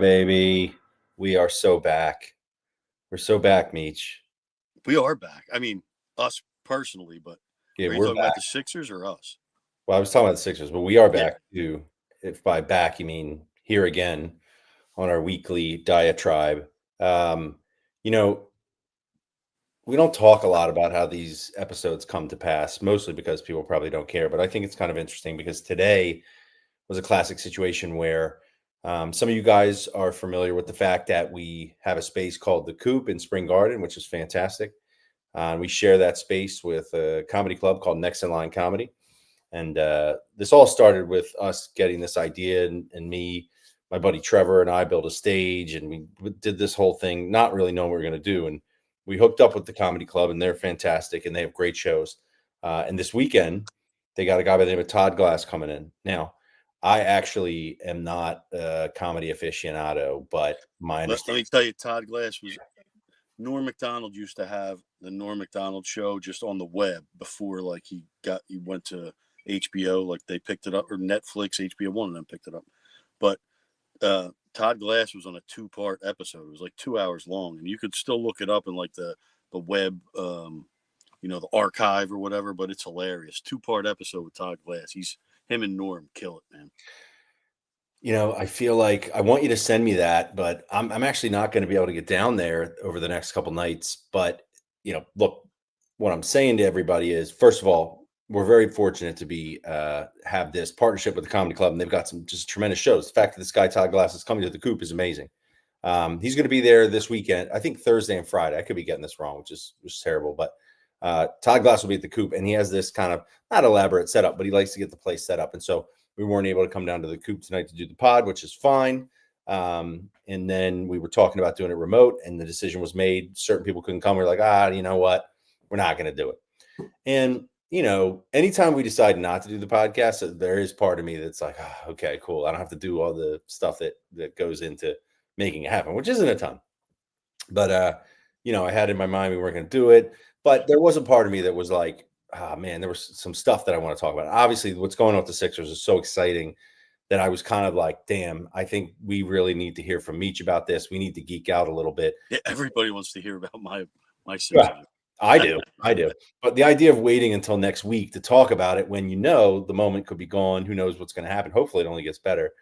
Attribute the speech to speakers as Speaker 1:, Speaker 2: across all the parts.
Speaker 1: baby. We are so back. We're so back, Meech.
Speaker 2: We are back. I mean, us personally, but
Speaker 1: Yeah,
Speaker 2: are you
Speaker 1: we're
Speaker 2: talking
Speaker 1: back.
Speaker 2: about the Sixers or us?
Speaker 1: Well, I was talking about the Sixers, but we are
Speaker 2: Yeah.
Speaker 1: back too. If by back you mean here again on our weekly diatribe. Um, you know, we don't talk a lot about how these episodes come to pass, mostly because people probably don't care. But I think it's kind of interesting because today was a classic situation where some of you guys are familiar with the fact that we have a space called the Coop in Spring Garden, which is fantastic. We share that space with a comedy club called Next in Line Comedy. And this all started with us getting this idea, and me, my buddy Trevor, and I built a stage, and we did this whole thing, not really knowing what we were going to do. And we hooked up with the comedy club, and they're fantastic, and they have great shows. And this weekend, they got a guy by the name of Todd Glass coming in. Now, I actually am not a comedy aficionado, but my
Speaker 2: Let
Speaker 1: understanding.
Speaker 2: me tell you, Todd Glass was Norm Macdonald used to have the Norm Macdonald show just on the web before like he went to HBO, like they picked it up, or Netflix, HBO, one of them picked it up. But Todd Glass was on a 2-part episode. It was like 2 hours long, and you could still look it up in like the web, the archive or whatever. But it's hilarious. 2-part episode with Todd Glass. Him and Norm kill it, man.
Speaker 1: I feel like I want you to send me that, but I'm actually not going to be able to get down there over the next couple nights. But look, what I'm saying to everybody is, first of all, we're very fortunate to be have this partnership with the comedy club, and they've got some just tremendous shows. The fact that this guy Todd Glass is coming to the Coop is amazing. He's going to be there this weekend, I think Thursday and Friday. I could be getting this wrong, which is terrible, but Todd Glass will be at the Coop, and he has this kind of not elaborate setup, but he likes to get the place set up, and so we weren't able to come down to the Coop tonight to do the pod, which is fine. And then we were talking about doing it remote, and the decision was made. Certain people couldn't come. We're like, you know what? We're not going to do it. And, anytime we decide not to do the podcast, there is part of me that's like, okay, cool. I don't have to do all the stuff that goes into making it happen, which isn't a ton. But, I had in my mind we weren't going to do it. But there was a part of me that was like, man, there was some stuff that I want to talk about. Obviously, what's going on with the Sixers is so exciting that I was kind of like, damn, I think we really need to hear from Meech about this. We need to geek out a little bit.
Speaker 2: Yeah, everybody wants to hear about my Sixers.
Speaker 1: Yeah, I do. But the idea of waiting until next week to talk about it when the moment could be gone, who knows what's going to happen. Hopefully it only gets better.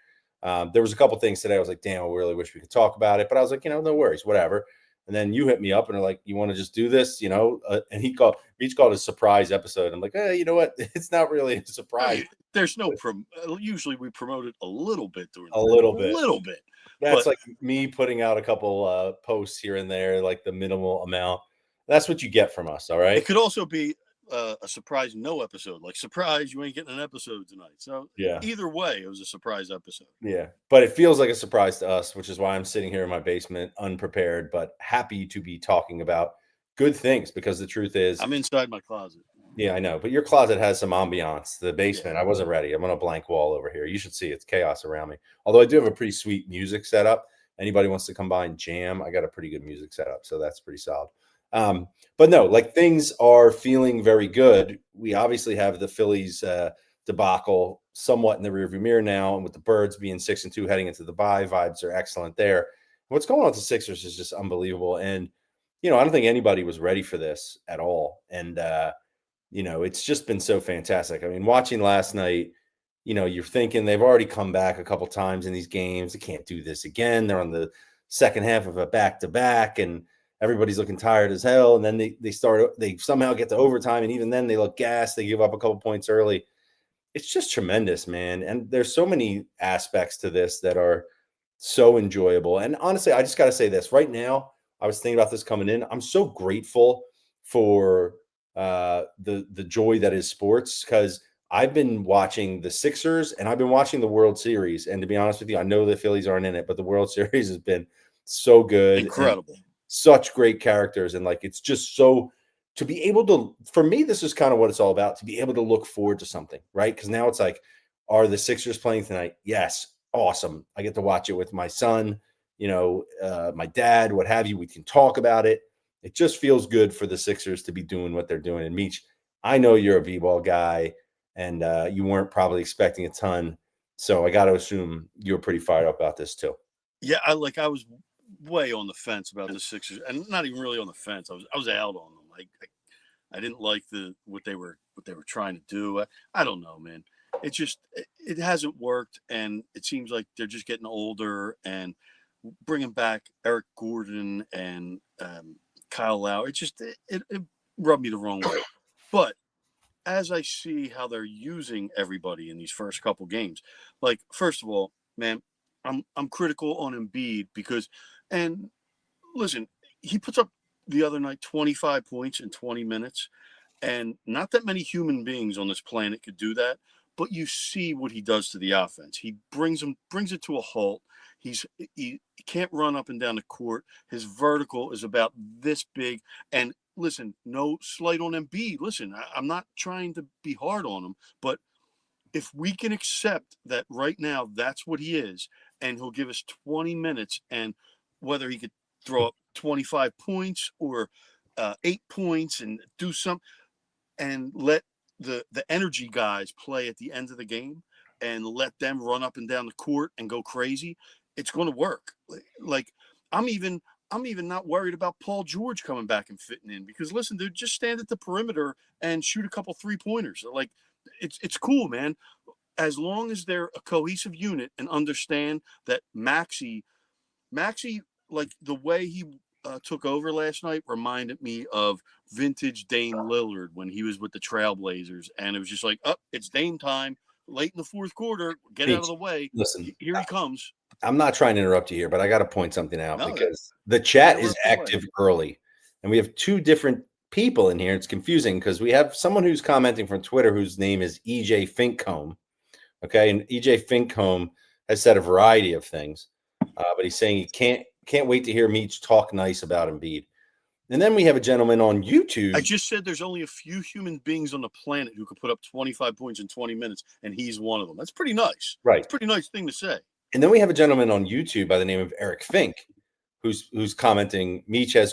Speaker 1: There was a couple things today. I was like, damn, I really wish we could talk about it. But I was like, no worries, whatever. And then you hit me up and are like, you want to just do this, and Meech called it a surprise episode. I'm like, you know what? It's not really a surprise.
Speaker 2: There's no usually we promote it a little bit during
Speaker 1: a little bit. That's like me putting out a couple posts here and there, like the minimal amount. That's what you get from us. All right.
Speaker 2: It could also be a surprise no episode, like surprise you ain't getting an episode tonight. So
Speaker 1: yeah,
Speaker 2: either way, it was a surprise episode.
Speaker 1: Yeah, but it feels like a surprise to us, which is why I'm sitting here in my basement, unprepared, but happy to be talking about good things. Because the truth is,
Speaker 2: I'm inside my closet.
Speaker 1: Yeah, I know, but your closet has some ambiance. The basement, I wasn't ready. I'm on a blank wall over here. You should see it's chaos around me. Although I do have a pretty sweet music setup. Anybody wants to come by and jam, I got a pretty good music setup, so that's pretty solid. But no, like things are feeling very good. We obviously have the Phillies debacle somewhat in the rearview mirror now, and with the Birds being 6-2 heading into the bye, vibes are excellent there. What's going on with the Sixers is just unbelievable, and I don't think anybody was ready for this at all, and it's just been so fantastic. I mean, watching last night, you're thinking they've already come back a couple times in these games. They can't do this again. They're on the second half of a back-to-back, and everybody's looking tired as hell. And then they somehow get to overtime, and even then they look gassed. They give up a couple points early. It's just tremendous, man. And there's so many aspects to this that are so enjoyable. And honestly, I just got to say this right now. I was thinking about this coming in. I'm so grateful for the joy that is sports, because I've been watching the Sixers and I've been watching the World Series. And to be honest with you, I know the Phillies aren't in it, but the World Series has been so good.
Speaker 2: Incredible.
Speaker 1: Such great characters. And like, it's just so to be able to, for me, this is kind of what it's all about, to be able to look forward to something, right? Because now it's like, are the Sixers playing tonight? Yes. Awesome. I get to watch it with my son, my dad, what have you. We can talk about it. It just feels good for the Sixers to be doing what they're doing. And Meech, I know you're a B-ball guy, and you weren't probably expecting a ton. So I got to assume you're pretty fired up about this too.
Speaker 2: Yeah, I was way on the fence about the Sixers, and not even really on the fence. I was out on them. I didn't like what they were trying to do. I don't know, man. It hasn't worked, and it seems like they're just getting older. And bringing back Eric Gordon and Kyle Lowry, it rubbed me the wrong way. But as I see how they're using everybody in these first couple games, like first of all, man, I'm critical on Embiid because, and listen, he puts up the other night 25 points in 20 minutes, and not that many human beings on this planet could do that. But you see what he does to the offense. He brings it to a halt. He can't run up and down the court. His vertical is about this big. And listen, no slight on Embiid. Listen, I'm not trying to be hard on him, but if we can accept that right now that's what he is, and he'll give us 20 minutes, and whether he could throw up 25 points or 8 points and do some, and let the energy guys play at the end of the game and let them run up and down the court and go crazy, it's going to work. Like I'm even not worried about Paul George coming back and fitting in, because listen, dude, just stand at the perimeter and shoot a couple 3-pointers. Like it's cool, man. As long as they're a cohesive unit and understand that Maxey, like the way he took over last night reminded me of vintage Dame Lillard when he was with the Trailblazers, and it was just like, it's Dame time. Late in the fourth quarter, get out of the way.
Speaker 1: Listen,
Speaker 2: here he comes.
Speaker 1: I'm not trying to interrupt you here, but I got to point something out because the chat is active early, and we have two different people in here. It's confusing because we have someone who's commenting from Twitter whose name is EJ Finkcombe. Okay, and EJ Finkcombe has said a variety of things, but he's saying he can't wait to hear Meach talk nice about Embiid. And then we have a gentleman on YouTube.
Speaker 2: I just said there's only a few human beings on the planet who could put up 25 points in 20 minutes, and he's one of them. That's pretty nice.
Speaker 1: Right.
Speaker 2: It's a pretty nice thing to say.
Speaker 1: And then we have a gentleman on YouTube by the name of Eric Fink, who's commenting, Meach has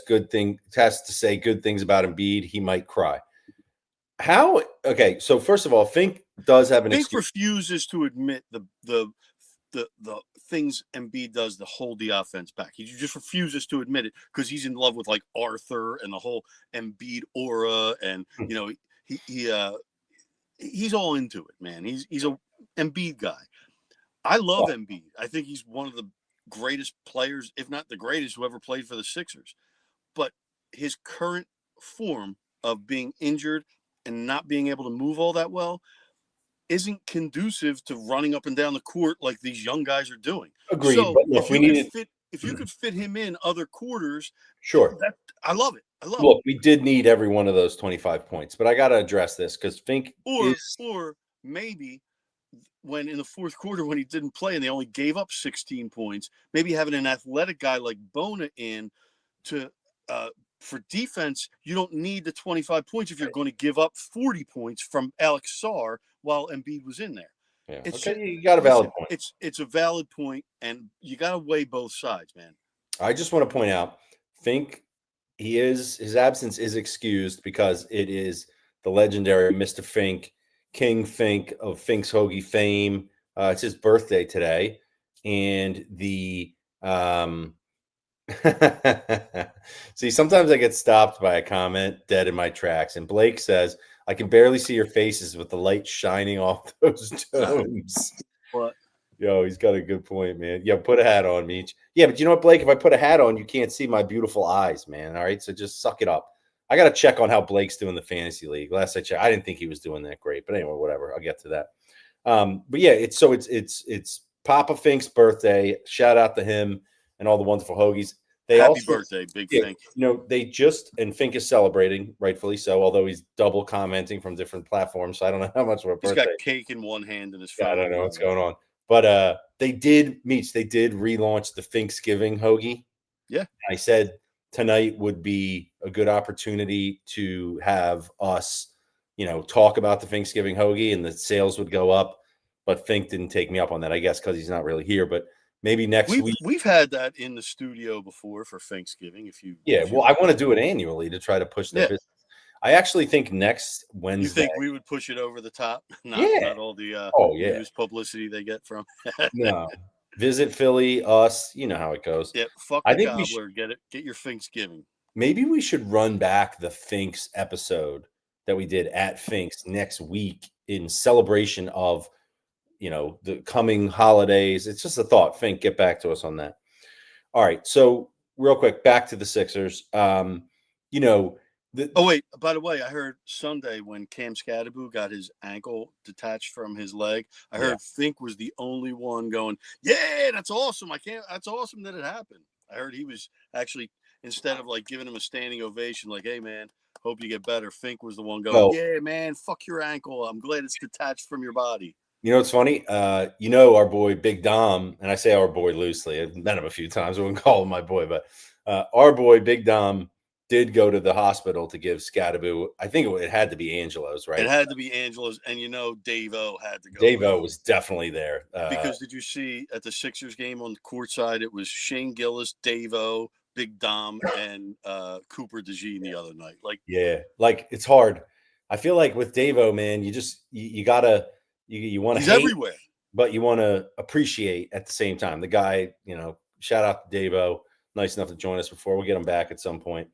Speaker 1: to say good things about Embiid. He might cry. How? Okay, so first of all, Fink does have an excuse.
Speaker 2: Refuses to admit the things Embiid does to hold the offense back. He just refuses to admit it because he's in love with like Arthur and the whole Embiid aura, and you know he's all into it, man. He's a Embiid guy. I love Embiid. I think he's one of the greatest players, if not the greatest, who ever played for the Sixers. But his current form of being injured and not being able to move all that well isn't conducive to running up and down the court like these young guys are doing.
Speaker 1: Agreed.
Speaker 2: So
Speaker 1: but look,
Speaker 2: if you could fit him in other quarters,
Speaker 1: sure.
Speaker 2: I love it.
Speaker 1: Look, we did need every one of those 25 points, but I got to address this because Fink
Speaker 2: or maybe when in the fourth quarter when he didn't play and they only gave up 16 points, maybe having an athletic guy like Bona in to for defense, you don't need the 25 points if you're going to give up 40 points from Alex Sarr while Embiid was in there.
Speaker 1: Yeah. You got a valid point.
Speaker 2: It's a valid point, and you got to weigh both sides, man.
Speaker 1: I just want to point out, Fink, his absence is excused because it is the legendary Mr. Fink, King Fink of Fink's Hoagie fame. It's his birthday today, and the see, sometimes I get stopped by a comment dead in my tracks, and Blake says, I can barely see your faces with the light shining off those domes.
Speaker 2: What?
Speaker 1: Yo, he's got a good point, man. Yeah, put a hat on, Meach. Yeah, but you know what, Blake? If I put a hat on, you can't see my beautiful eyes, man. All right, so just suck it up. I got to check on how Blake's doing the fantasy league. Last I checked, I didn't think he was doing that great, but anyway, whatever. I'll get to that. But yeah, it's Papa Fink's birthday. Shout out to him and all the wonderful hoagies.
Speaker 2: Happy birthday, Big Fink.
Speaker 1: You know, and Fink is celebrating, rightfully so, although he's double commenting from different platforms. So I don't know how much of a birthday.
Speaker 2: He's got cake in one hand and his phone.
Speaker 1: I don't know what's going on. But they did relaunch the Finksgiving hoagie.
Speaker 2: Yeah.
Speaker 1: I said tonight would be a good opportunity to have us, talk about the Finksgiving hoagie, and the sales would go up. But Fink didn't take me up on that, I guess, because he's not really here. But maybe next week.
Speaker 2: We've had that in the studio before for Thanksgiving.
Speaker 1: I want to do it annually to try to push their business. I actually think next Wednesday.
Speaker 2: You think we would push it over the top? Not all the news publicity they get from.
Speaker 1: No. Visit Philly, us. You know how it goes.
Speaker 2: Yeah, fuck
Speaker 1: I
Speaker 2: the
Speaker 1: think
Speaker 2: gobbler. Get it. Get your Thanksgiving.
Speaker 1: maybe we should run back the Finks episode that we did at Finks next week in celebration of, the coming holidays. It's just a thought. Fink, get back to us on that. All right. So real quick, back to the Sixers. You know,
Speaker 2: Oh wait, by the way, I heard Sunday when Cam Scadaboo got his ankle detached from his leg, I
Speaker 1: yeah.
Speaker 2: heard Fink was the only one going, "Yeah, that's awesome. I can't. That's awesome that it happened." I heard he was actually, instead of like giving him a standing ovation, like, "Hey man, hope you get better." Fink was the one going,
Speaker 1: Well,
Speaker 2: "Yeah, man, fuck your ankle. I'm glad it's detached from your body."
Speaker 1: What's funny? Our boy Big Dom, and I say our boy loosely. I've met him a few times. I wouldn't call him my boy, but our boy Big Dom did go to the hospital to give Scadaboo. I think it had to be Angelo's,
Speaker 2: It
Speaker 1: right?
Speaker 2: had to be Angela's, and Dave-O had to go with
Speaker 1: Dave-O
Speaker 2: him.
Speaker 1: was definitely there.
Speaker 2: Because did you see at the Sixers game on the court side, it was Shane Gillis, Dave-O, Big Dom, and Cooper DeJean the other night. Like,
Speaker 1: Yeah, like it's hard. I feel like with Davo, man, you gotta you want to
Speaker 2: he's
Speaker 1: hate,
Speaker 2: everywhere.
Speaker 1: but you want to appreciate at the same time. The guy, shout out to Davo, nice enough to join us before. We'll get him back at some point.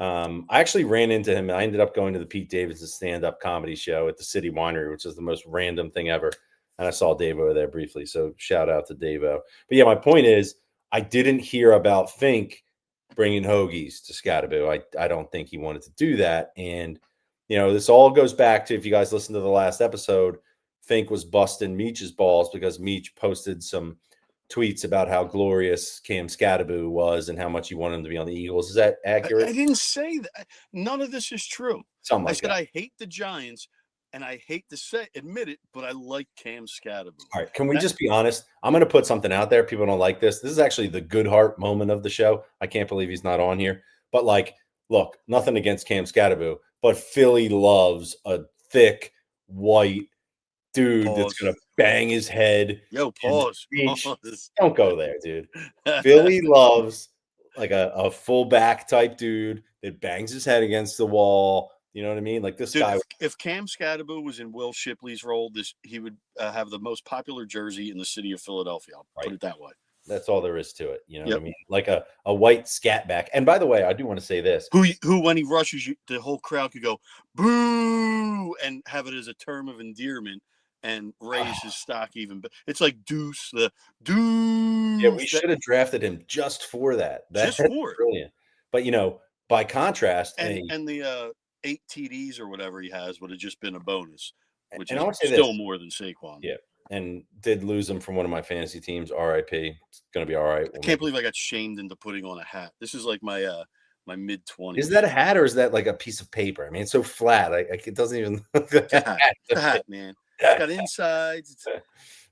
Speaker 1: I actually ran into him. I ended up going to the Pete Davidson stand-up comedy show at the City Winery, which is the most random thing ever. And I saw Davo there briefly. So shout out to Davo. But yeah, my point is, I didn't hear about Fink bringing hoagies to Scottaboo. I don't think he wanted to do that. And, this all goes back to, if you guys listen to the last episode, Fink was busting Meech's balls because Meech posted some tweets about how glorious Cam Scottaboo was and how much he wanted him to be on the Eagles. Is that accurate?
Speaker 2: I didn't say that. None of this is true.
Speaker 1: Something
Speaker 2: I
Speaker 1: like
Speaker 2: said
Speaker 1: that.
Speaker 2: I hate the Giants, and I hate to admit it, but I like Cam Scadaboo.
Speaker 1: All right. Can we just be honest? I'm going to put something out there. People don't like this. This is actually the good heart moment of the show. I can't believe he's not on here. But look, nothing against Cam Scottaboo, but Philly loves a thick, white dude that's
Speaker 2: Pause.
Speaker 1: going to bang his head.
Speaker 2: Yo,
Speaker 1: And
Speaker 2: pause. Pause.
Speaker 1: don't go there, dude. Philly loves like a fullback type dude that bangs his head against the wall. You know what I mean? Like this
Speaker 2: Dude,
Speaker 1: guy.
Speaker 2: if Cam Scadaboo was in Will Shipley's role, he would have the most popular jersey in the city of Philadelphia. I'll put it that way.
Speaker 1: That's all there is to it. You know what I mean? Like a white scat back. And by the way, I do want to say this.
Speaker 2: Who when he rushes you, the whole crowd could go boo and have it as a term of endearment and raise his stock even. But it's like Deuce, the Deuce.
Speaker 1: Yeah, we should have drafted him just for that. That's
Speaker 2: just for it.
Speaker 1: Brilliant. But by contrast,
Speaker 2: and the 8 TDs or whatever he has would have just been a bonus, which
Speaker 1: and
Speaker 2: is
Speaker 1: I want to say
Speaker 2: still
Speaker 1: this.
Speaker 2: more than Saquon.
Speaker 1: Yeah. And did lose him from one of my fantasy teams. RIP. It's gonna be all right.
Speaker 2: I can't believe I got shamed into putting on a hat. This is like my my mid-20s.
Speaker 1: Is that a hat or is that like a piece of paper? I mean, it's so flat. It doesn't even look
Speaker 2: like a hat. It's a hat, man. It's got insides.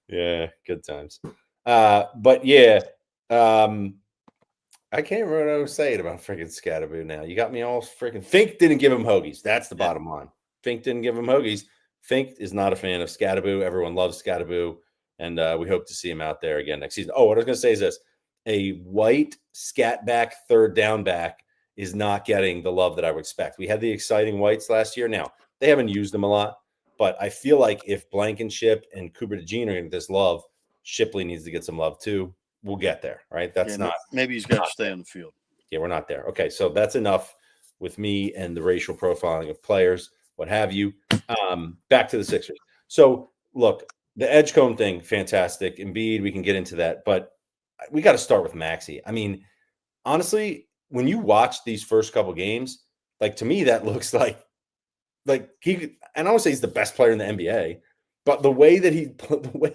Speaker 1: Yeah, good times. But yeah, I can't remember what I was saying about freaking Scatterboo now. You got me all freaking. Fink didn't give him hoagies. That's the bottom line. Fink didn't give him hoagies. Fink is not a fan of Scatterboo. Everyone loves Scatterboo. And we hope to see him out there again next season. Oh, what I was going to say is this. A white scat back third down back is not getting the love that I would expect. We had the exciting whites last year. Now, they haven't used them a lot. But I feel like if Blankenship and Cooper DeJean are going to get this love, Shipley needs to get some love too. We'll get there, right? That's not.
Speaker 2: Maybe he's got to stay on the field.
Speaker 1: Yeah, we're not there. Okay, so that's enough with me and the racial profiling of players, what have you. Back to the Sixers. So, look, the Edgecombe thing, fantastic. Embiid, we can get into that. But we got to start with Maxey. I mean, honestly, when you watch these first couple games, to me, that looks like he, and I would say he's the best player in the NBA, but the way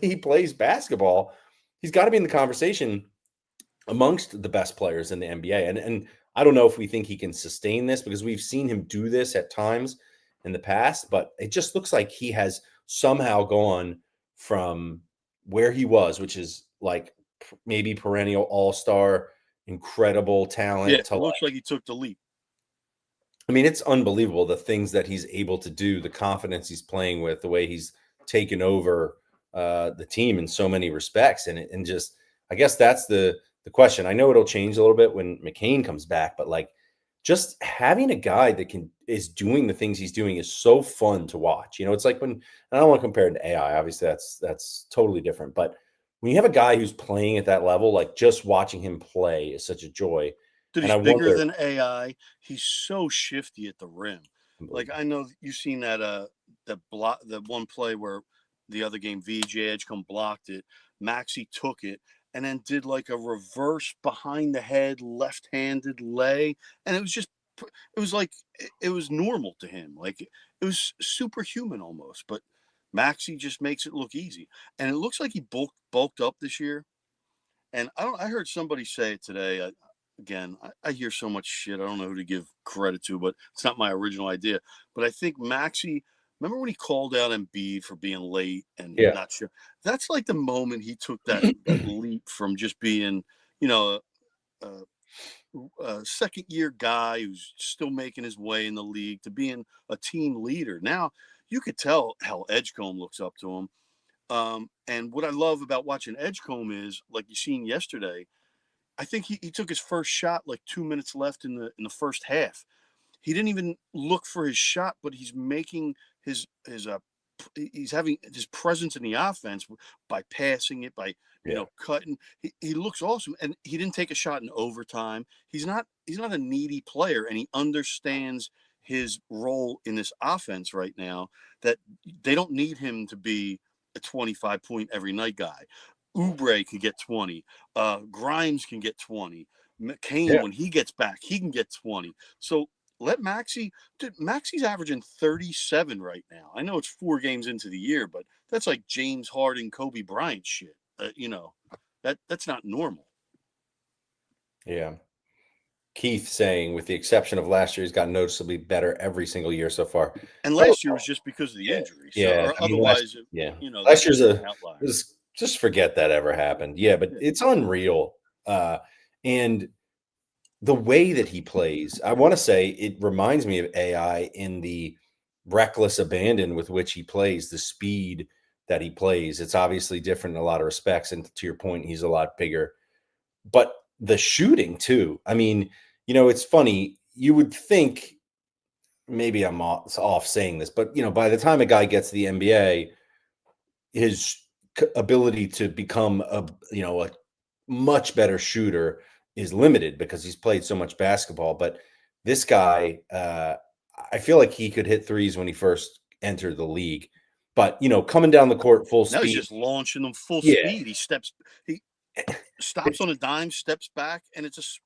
Speaker 1: he plays basketball, he's got to be in the conversation amongst the best players in the NBA. And I don't know if we think he can sustain this because we've seen him do this at times in the past, but it just looks like he has somehow gone from where he was, which is like maybe perennial all-star, incredible talent.
Speaker 2: Yeah, it looks like he took the leap.
Speaker 1: I mean, it's unbelievable the things that he's able to do, the confidence he's playing with, the way he's taken over the team in so many respects. And just, I guess that's the question. I know it'll change a little bit when McCain comes back, but just having a guy that is doing the things he's doing is so fun to watch. It's like when, and I don't want to compare it to AI, obviously that's totally different, but when you have a guy who's playing at that level, like just watching him play is such a joy.
Speaker 2: Dude,
Speaker 1: And
Speaker 2: he's
Speaker 1: I
Speaker 2: bigger
Speaker 1: wonder,
Speaker 2: than AI. He's so shifty at the rim. Like I know you've seen that block, that one play where the other game VJ Edgecombe blocked it. Maxey took it and then did like a reverse behind the head left-handed lay, and it was like it was normal to him. Like it was superhuman almost. But Maxey just makes it look easy, and it looks like he bulked up this year. And I heard somebody say it today. Again, I hear so much shit. I don't know who to give credit to, but it's not my original idea. But I think Maxey, remember when he called out Embiid for being late and
Speaker 1: yeah,
Speaker 2: not sure? That's like the moment he took that leap from just being, a, a second year guy who's still making his way in the league to being a team leader. Now you could tell how Edgecombe looks up to him. And what I love about watching Edgecombe is, like you seen yesterday, I think he took his first shot like 2 minutes left in the first half. He didn't even look for his shot, but he's making his he's having his presence in the offense by passing it, by
Speaker 1: yeah,
Speaker 2: cutting. He looks awesome, and he didn't take a shot in overtime. He's not a needy player, and he understands his role in this offense right now. That they don't need him to be a 25-point every night guy. Oubre could get 20. Grimes can get 20. McCain,
Speaker 1: yeah.
Speaker 2: when he gets back, he can get 20. So let Maxey. Dude, Maxey's averaging 37 right now. I know it's 4 games into the year, but that's like James Harden, Kobe Bryant shit. That's not normal.
Speaker 1: Yeah. Keith saying, with the exception of last year, he's gotten noticeably better every single year so far.
Speaker 2: And
Speaker 1: Oh,
Speaker 2: last year was just because of the
Speaker 1: yeah,
Speaker 2: injury. So,
Speaker 1: yeah.
Speaker 2: or
Speaker 1: I mean, last
Speaker 2: otherwise,
Speaker 1: yeah,
Speaker 2: that's
Speaker 1: last year's
Speaker 2: just an
Speaker 1: a
Speaker 2: outlier.
Speaker 1: just forget that ever happened. Yeah, but
Speaker 2: Yeah.
Speaker 1: it's unreal. And the way that he plays, I want to say it reminds me of AI in the reckless abandon with which he plays, the speed that he plays. It's obviously different in a lot of respects. And to your point, he's a lot bigger. But the shooting too. I mean, it's funny. You would think, maybe I'm off saying this, but by the time a guy gets to the NBA, his ability to become a much better shooter is limited because he's played so much basketball. But this guy, I feel like he could hit threes when he first entered the league. But coming down the court full
Speaker 2: Now he's
Speaker 1: speed,
Speaker 2: just launching them full
Speaker 1: yeah,
Speaker 2: speed. He stops on a dime, steps back, and it's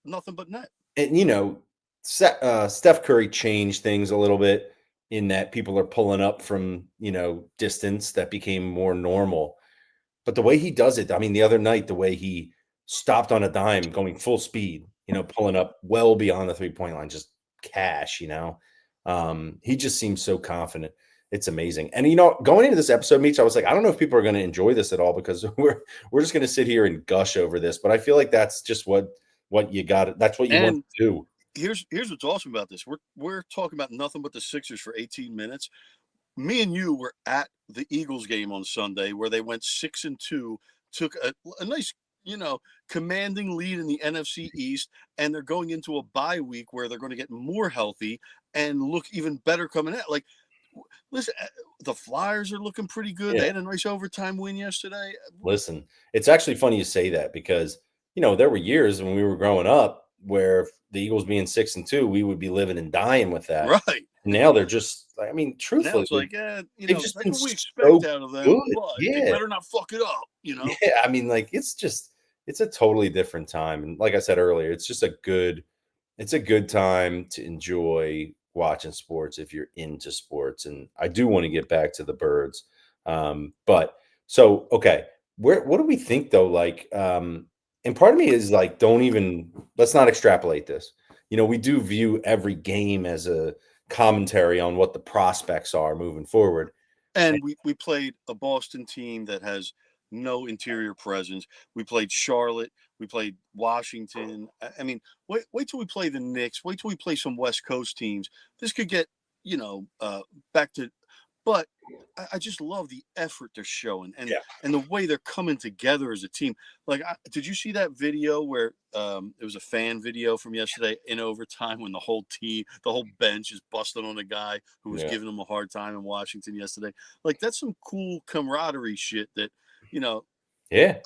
Speaker 2: nothing but net.
Speaker 1: and Steph Curry changed things a little bit in that people are pulling up from distance. That became more normal. But the way he does it, I mean, the other night, the way he stopped on a dime, going full speed, pulling up well beyond the 3-point line, just cash. He just seems so confident. It's amazing. And going into this episode, Meech, I was like, I don't know if people are going to enjoy this at all because we're just going to sit here and gush over this. But I feel like that's just what you got. That's what you want
Speaker 2: And
Speaker 1: to do.
Speaker 2: here's what's awesome about this. We're talking about nothing but the Sixers for 18 minutes. Me and you were at the Eagles game on Sunday where they went 6-2, took a nice, commanding lead in the NFC East, and they're going into a bye week where they're going to get more healthy and look even better coming out. Like, listen, the Flyers are looking pretty good.
Speaker 1: Yeah.
Speaker 2: They had a nice overtime win yesterday.
Speaker 1: Listen, it's actually funny you say that because, there were years when we were growing up where the Eagles being 6-2, we would be living and dying with that.
Speaker 2: Right.
Speaker 1: Now they're just, I mean,
Speaker 2: Now
Speaker 1: truthfully,
Speaker 2: it's like,
Speaker 1: they've just
Speaker 2: that's
Speaker 1: been
Speaker 2: what we
Speaker 1: so
Speaker 2: expect out of them,
Speaker 1: good.
Speaker 2: but they
Speaker 1: Yeah.
Speaker 2: better not fuck it up,
Speaker 1: Yeah. I mean, like, it's a totally different time. And like I said earlier, it's a good time to enjoy watching sports if you're into sports. And I do want to get back to the birds. But so, okay. What do we think though? Like, and part of me is like, let's not extrapolate this. We do view every game as a commentary on what the prospects are moving forward.
Speaker 2: And we played a Boston team that has no interior presence. We played Charlotte. We played Washington. I mean, wait till we play the Knicks. Wait till we play some West Coast teams. This could get, back to. But I just love the effort they're showing and
Speaker 1: Yeah.
Speaker 2: and the way they're coming together as a team. Like, did you see that video where it was a fan video from yesterday in overtime when the whole bench is busting on a guy who was
Speaker 1: Yeah.
Speaker 2: giving them a hard time in Washington yesterday? Like, that's some cool camaraderie shit that, you know,
Speaker 1: Yeah.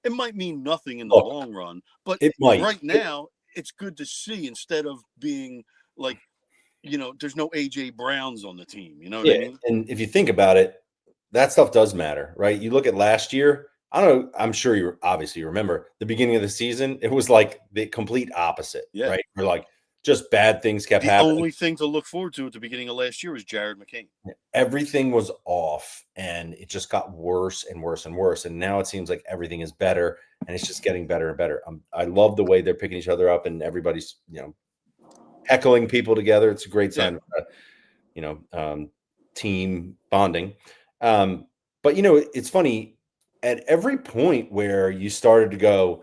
Speaker 2: It might mean nothing in the
Speaker 1: Look,
Speaker 2: long run, but
Speaker 1: it might.
Speaker 2: right now it's good to see instead of being like, there's no AJ Browns on the team. You know what I
Speaker 1: Yeah,
Speaker 2: mean?
Speaker 1: and if you think about it, that stuff does matter, right? You look at last year, I don't know, I'm sure you obviously remember the beginning of the season, it was like the complete opposite,
Speaker 2: Yeah.
Speaker 1: right? Where like just bad things kept
Speaker 2: The
Speaker 1: happening.
Speaker 2: only thing to look forward to at the beginning of last year was Jared McCain.
Speaker 1: Everything was off and it just got worse and worse and worse. And now it seems like everything is better and it's just getting better and better. I love the way they're picking each other up and everybody's, heckling people together. It's a great
Speaker 2: Yeah.
Speaker 1: sign of, team bonding. But it's funny at every point where you started to go,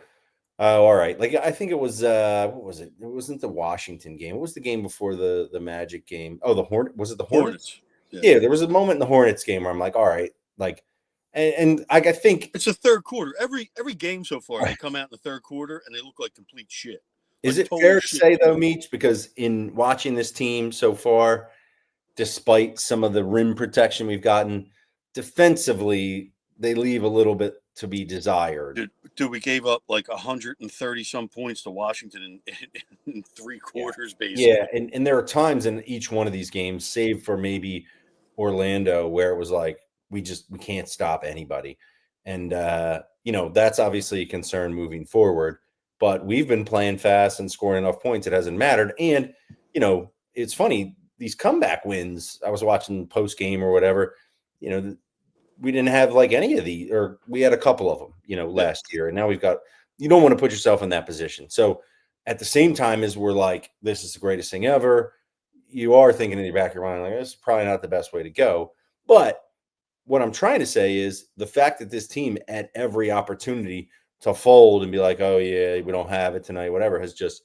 Speaker 1: oh, all right. Like I think it was what was it? It wasn't the Washington game. What was the game before the Magic game? Oh, the Hornet. Was it the Hornets? Yeah, there was a moment in the Hornets game where I'm like, all right, like, and I think
Speaker 2: It's the third quarter. Every game so far, they come out in the third quarter and they look like complete shit.
Speaker 1: is
Speaker 2: Like
Speaker 1: it
Speaker 2: total
Speaker 1: fair to
Speaker 2: shit.
Speaker 1: say though, Meech, because in watching this team so far, despite some of the rim protection we've gotten, defensively, they leave a little bit to be desired.
Speaker 2: Dude, we gave up like 130 some points to Washington in three quarters, basically.
Speaker 1: Yeah, and there are times in each one of these games, save for maybe Orlando, where it was like we can't stop anybody. And that's obviously a concern moving forward. But we've been playing fast and scoring enough points, it hasn't mattered. And it's funny, these comeback wins. I was watching post game or whatever, we didn't have like any of the, or we had a couple of them, last year. And now we've got, you don't want to put yourself in that position. So at the same time as we're like, this is the greatest thing ever, you are thinking in your back of your mind, like, this is probably not the best way to go. But what I'm trying to say is the fact that this team at every opportunity to fold and be like, oh yeah, we don't have it tonight, whatever, has just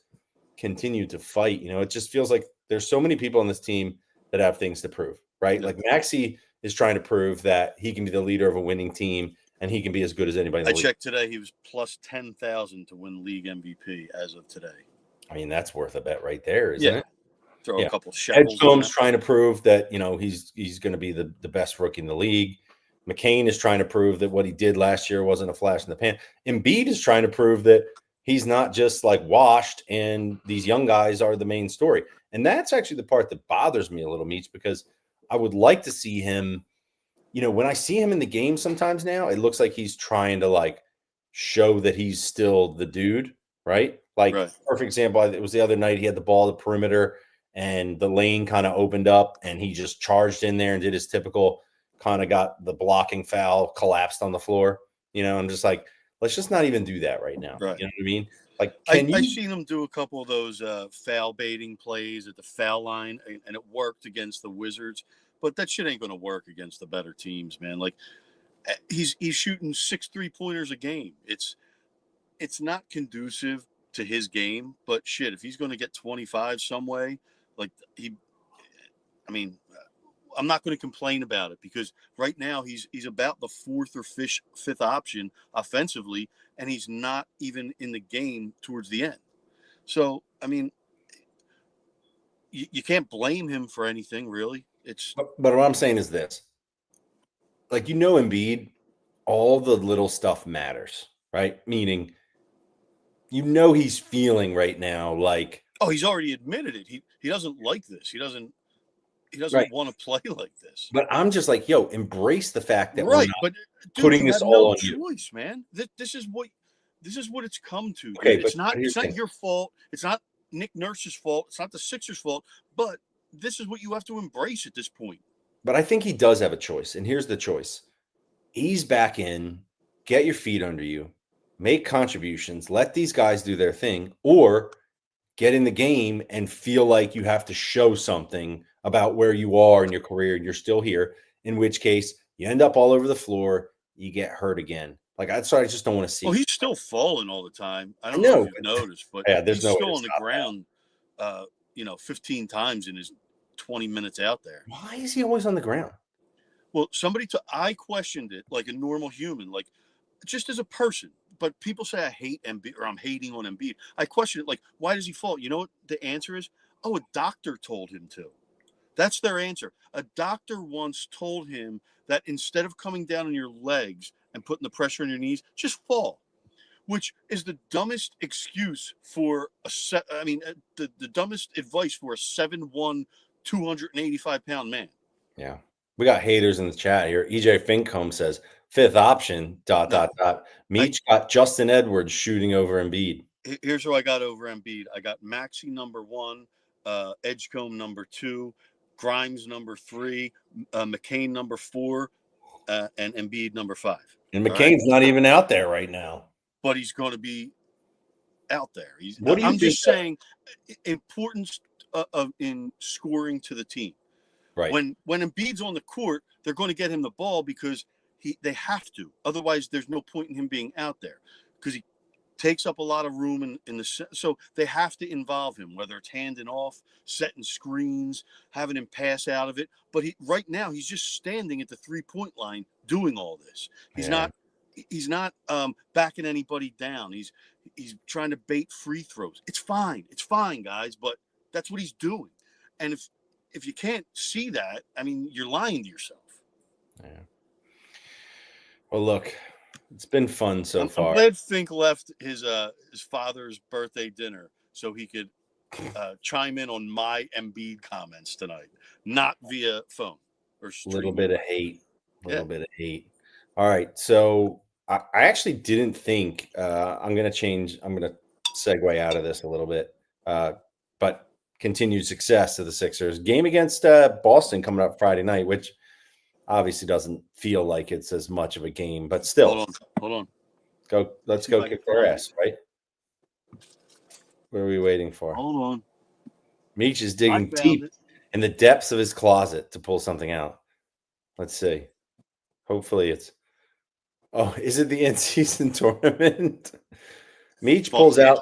Speaker 1: continued to fight. It just feels like there's so many people on this team that have things to prove, right?
Speaker 2: Yeah.
Speaker 1: Like Maxey is trying to prove that he can be the leader of a winning team and he can be as good as anybody in the
Speaker 2: I
Speaker 1: league.
Speaker 2: checked today; he was plus 10,000 to win league MVP as of today.
Speaker 1: I mean, that's worth a bet right there, isn't it?
Speaker 2: Throw a couple shekels.
Speaker 1: Edgecombe's trying to prove that he's going to be the best rookie in the league. McCain is trying to prove that what he did last year wasn't a flash in the pan. Embiid is trying to prove that he's not just like washed, and these young guys are the main story. And that's actually the part that bothers me a little, Meach, because I would like to see him. When I see him in the game sometimes now, it looks like he's trying to like show that he's still the dude, right? Like perfect example, it was the other night he had the ball at the perimeter and the lane kind of opened up and he just charged in there and did his typical kind of got the blocking foul, collapsed on the floor. I'm just like, let's just not even do that right now.
Speaker 2: Right.
Speaker 1: You know what I mean? Like,
Speaker 2: I seen him do a couple of those foul baiting plays at the foul line, and it worked against the Wizards. But that shit ain't going to work against the better teams, man. Like he's shooting 6 3-pointers a game. It's not conducive to his game. But shit, if he's going to get 25 some way, like I'm not going to complain about it because right now he's about the fourth or fifth option offensively, and he's not even in the game towards the end. So you can't blame him for anything really.
Speaker 1: But what I'm saying is this: like Embiid, all the little stuff matters, right? Meaning, he's feeling right now like,
Speaker 2: oh, he's already admitted it. He doesn't like this. He doesn't want to play like this.
Speaker 1: But I'm just like, yo, embrace the fact that we're not
Speaker 2: but dude,
Speaker 1: putting this all on
Speaker 2: choice, man. This is what it's come to. Dude.
Speaker 1: Okay,
Speaker 2: It's not your fault. It's not Nick Nurse's fault. It's not the Sixers' fault. But this is what you have to embrace at this point.
Speaker 1: But I think he does have a choice, and here's the choice: ease back in, get your feet under you, make contributions, let these guys do their thing, or get in the game and feel like you have to show something about where you are in your career and you're still here, in which case you end up all over the floor, you get hurt again. Like I just don't want to see.
Speaker 2: Well, he's still falling all the time. I don't know if you've noticed, but
Speaker 1: there's
Speaker 2: he's still on the ground 15 times in his 20 minutes out there.
Speaker 1: Why is he always on the ground?
Speaker 2: Well, I questioned it like a normal human, like just as a person. But people say I hate Embiid or I'm hating on Embiid. I question it like, why does he fall? You know what the answer is? Oh, a doctor told him to. That's their answer. A doctor once told him that instead of coming down on your legs and putting the pressure on your knees, just fall. Which is the dumbest excuse for the dumbest advice for a 7'1", 285-pound man.
Speaker 1: Yeah. We got haters in the chat here. EJ Fincombe says, fifth option, ... Meech got Justin Edwards shooting over Embiid.
Speaker 2: Here's who I got over Embiid. I got Maxey number 1, Edgecombe number 2, Grimes number 3, McCain number 4, and Embiid number 5.
Speaker 1: And McCain's not even out there right now.
Speaker 2: But he's going to be out there. I'm just saying importance in scoring to the team.
Speaker 1: Right.
Speaker 2: When Embiid's on the court, they're going to get him the ball because they have to. Otherwise, there's no point in him being out there because he takes up a lot of room in the so they have to involve him, whether it's handing off, setting screens, having him pass out of it. But right now he's just standing at the 3-point line doing all this. He's not backing anybody down. He's trying to bait free throws. It's fine, guys, but that's what he's doing. And if you can't see that, I mean, you're lying to yourself.
Speaker 1: Yeah. Well, look, it's been fun so far.
Speaker 2: I'm glad Fink left his father's birthday dinner so he could chime in on my Embiid comments tonight, not via phone or stream.
Speaker 1: A little bit of hate. All right, so I actually didn't think I'm going to segue out of this a little bit, but continued success to the Sixers. Game against Boston coming up Friday night, which obviously doesn't feel like it's as much of a game, but still.
Speaker 2: Hold on.
Speaker 1: Let's go kick their ass, right? What are we waiting for?
Speaker 2: Hold on.
Speaker 1: Meech is digging deep in the depths of his closet to pull something out. Let's see. Hopefully it's... Oh, is it the in-season tournament? Meech pulls out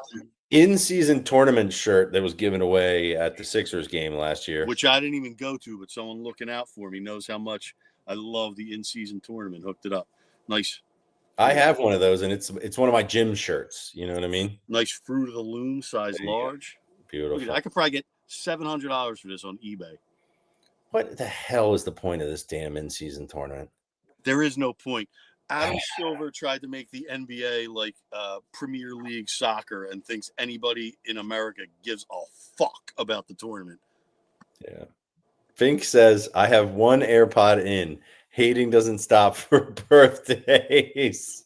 Speaker 1: in-season tournament shirt that was given away at the Sixers game last year.
Speaker 2: Which I didn't even go to, but someone looking out for me knows how much I love the in-season tournament. Hooked it up. Nice.
Speaker 1: I have one of those, and it's one of my gym shirts. You know what I mean?
Speaker 2: Nice Fruit of the Loom, size large.
Speaker 1: Beautiful.
Speaker 2: I could probably get $700 for this on eBay.
Speaker 1: What the hell is the point of this damn in-season tournament?
Speaker 2: There is no point. Adam Silver tried to make the NBA like Premier League soccer and thinks anybody in America gives a fuck about the tournament.
Speaker 1: Yeah. Fink says, I have one AirPod in. Hating doesn't stop for birthdays.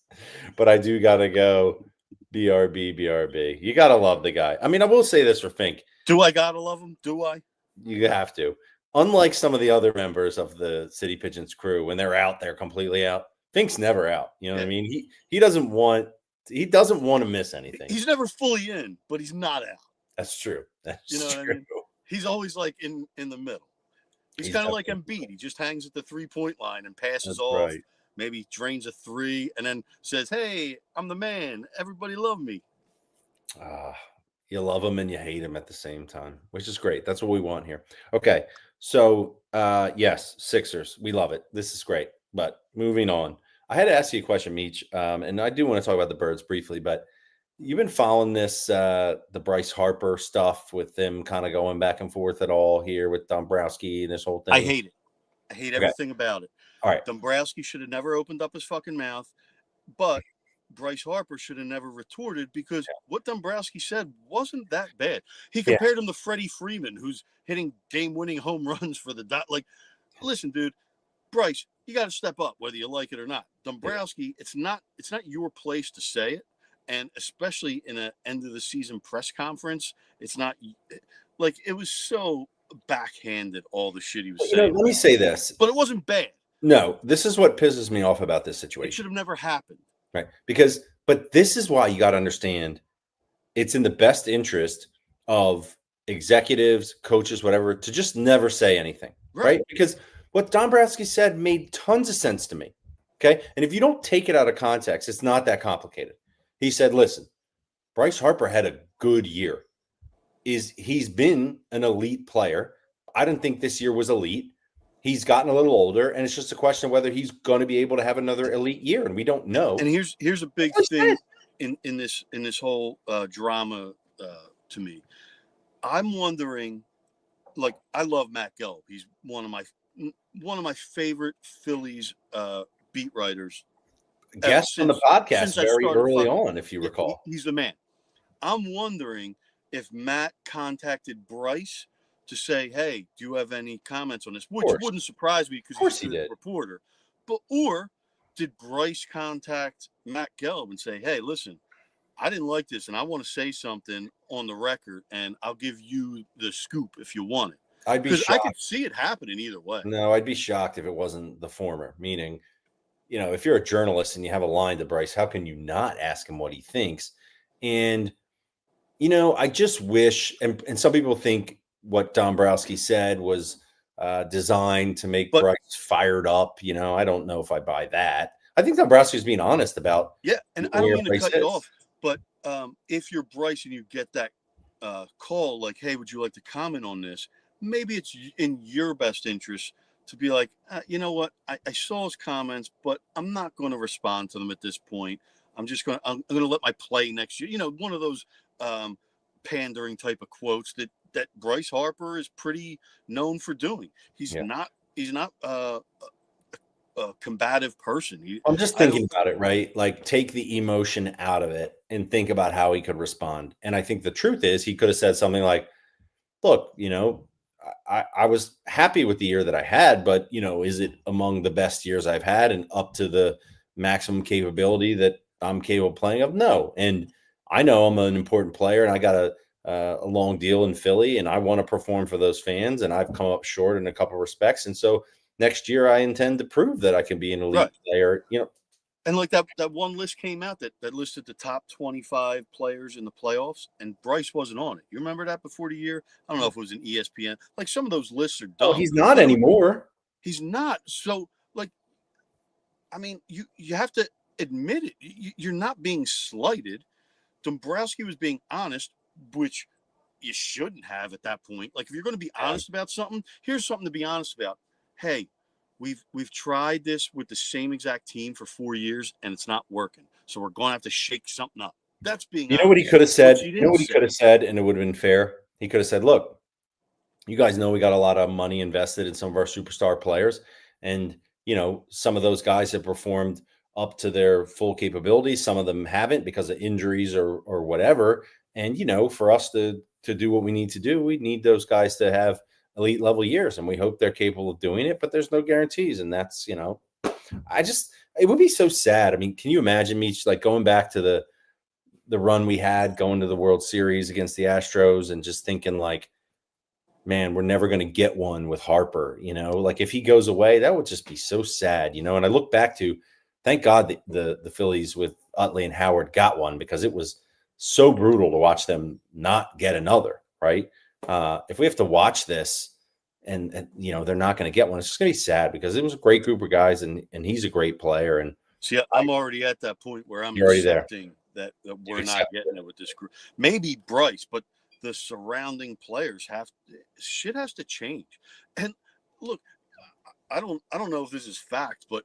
Speaker 1: But I do got to go. BRB. You got to love the guy. I mean, I will say this for Fink.
Speaker 2: Do I got to love him? Do I?
Speaker 1: You have to. Unlike some of the other members of the City Pigeons crew, when they're out, they're completely out. Fink's never out. You know what I mean? He doesn't want to miss anything.
Speaker 2: He's never fully in, but he's not out.
Speaker 1: That's true. That's
Speaker 2: true. What I mean? He's always like in the middle. He's kind of like Embiid. He just hangs at the 3-point line and passes off. Right. Maybe drains a 3 and then says, "Hey, I'm the man. Everybody love me."
Speaker 1: You love him and you hate him at the same time, which is great. That's what we want here. Okay. So, yes, Sixers. We love it. This is great. But moving on, I had to ask you a question, Meech, and I do want to talk about the Birds briefly, but you've been following this, the Bryce Harper stuff with them kind of going back and forth at all here with Dombrowski and this whole thing.
Speaker 2: I hate it. I hate everything about it.
Speaker 1: All right.
Speaker 2: Dombrowski should have never opened up his fucking mouth, but Bryce Harper should have never retorted because what Dombrowski said wasn't that bad. He compared him to Freddie Freeman, who's hitting game-winning home runs for the dot. Like, listen, dude, Bryce, you got to step up whether you like it or not. Dombrowski, it's not your place to say it, and especially in an end of the season press conference, it's not like it was so backhanded all the shit he was saying.
Speaker 1: Let me say this,
Speaker 2: but it wasn't bad.
Speaker 1: No, this is what pisses me off about this situation.
Speaker 2: It should have never happened.
Speaker 1: Right. But this is why you got to understand it's in the best interest of executives, coaches, whatever, to just never say anything. Right. Because what Dombrowski said made tons of sense to me. Okay. And if you don't take it out of context, it's not that complicated. He said, listen, Bryce Harper had a good year. He's been an elite player. I didn't think this year was elite. He's gotten a little older, and it's just a question of whether he's going to be able to have another elite year, and we don't know.
Speaker 2: And here's a big thing in this whole drama to me. I'm wondering, like, I love Matt Gelb. He's one of my favorite Phillies beat writers
Speaker 1: guest on the podcast
Speaker 2: since I
Speaker 1: very
Speaker 2: started
Speaker 1: early
Speaker 2: fucking.
Speaker 1: on, if you recall.
Speaker 2: He's the man. I'm wondering if Matt contacted Bryce to say, "Hey, do you have any comments on this?" Which wouldn't surprise me because he's a good reporter. Or did Bryce contact Matt Gelb and say, "Hey, listen, I didn't like this, and I want to say something on the record, and I'll give you the scoop if you want it."
Speaker 1: I'd be
Speaker 2: Because
Speaker 1: shocked.
Speaker 2: I could see it happening either way.
Speaker 1: No, I'd be shocked if it wasn't the former. Meaning, if you're a journalist and you have a line to Bryce, how can you not ask him what he thinks? And I just wish, and some people think what Dombrowski said was designed to make Bryce fired up. I don't know if I buy that. I think Dombrowski's being honest about.
Speaker 2: Yeah, and I don't mean to cut you off, but if you're Bryce and you get that call, like, "Hey, would you like to comment on this?" Maybe it's in your best interest to be like, you know what, I saw his comments, but I'm not going to respond to them at this point. I'm going to let my play next year. One of those pandering type of quotes that Bryce Harper is pretty known for doing. He's not a combative person.
Speaker 1: I'm just thinking about it, right? Like, take the emotion out of it and think about how he could respond. And I think the truth is he could have said something like, "Look, I was happy with the year that I had, but is it among the best years I've had and up to the maximum capability that I'm capable of playing of? No. And I know I'm an important player and I got a long deal in Philly and I want to perform for those fans. And I've come up short in a couple of respects. And so next year I intend to prove that I can be an elite player,
Speaker 2: And like that one list came out that listed the top 25 players in the playoffs, and Bryce wasn't on it. You remember that before the year? I don't know if it was an ESPN. Like, some of those lists are dumb.
Speaker 1: Oh, he's not anymore.
Speaker 2: He's not. So, like, I mean, you have to admit it. You're not being slighted. Dombrowski was being honest, which you shouldn't have at that point. Like, if you're going to be honest about something, here's something to be honest about. Hey, we've tried this with the same exact team for 4 years and it's not working. So we're going to have to shake something up. That's being honest.
Speaker 1: What he could have said? He could have said, and it would have been fair. He could have said, "Look, you guys know we got a lot of money invested in some of our superstar players. And, some of those guys have performed up to their full capabilities. Some of them haven't because of injuries or whatever. And, for us to do what we need to do, we need those guys to have elite level years. And we hope they're capable of doing it, but there's no guarantees." And that's, it would be so sad. I mean, can you imagine me like going back to the run we had going to the World Series against the Astros and just thinking like, man, we're never going to get one with Harper, like if he goes away, that would just be so sad, And I look back to, thank God the Phillies with Utley and Howard got one because it was so brutal to watch them not get another, right? If we have to watch this and they're not going to get one, it's just going to be sad because it was a great group of guys and he's a great player. And
Speaker 2: see, I'm already at that point where I'm accepting that we're not getting it with this group. Maybe Bryce, but the surrounding players shit has to change. And look, I don't know if this is fact, but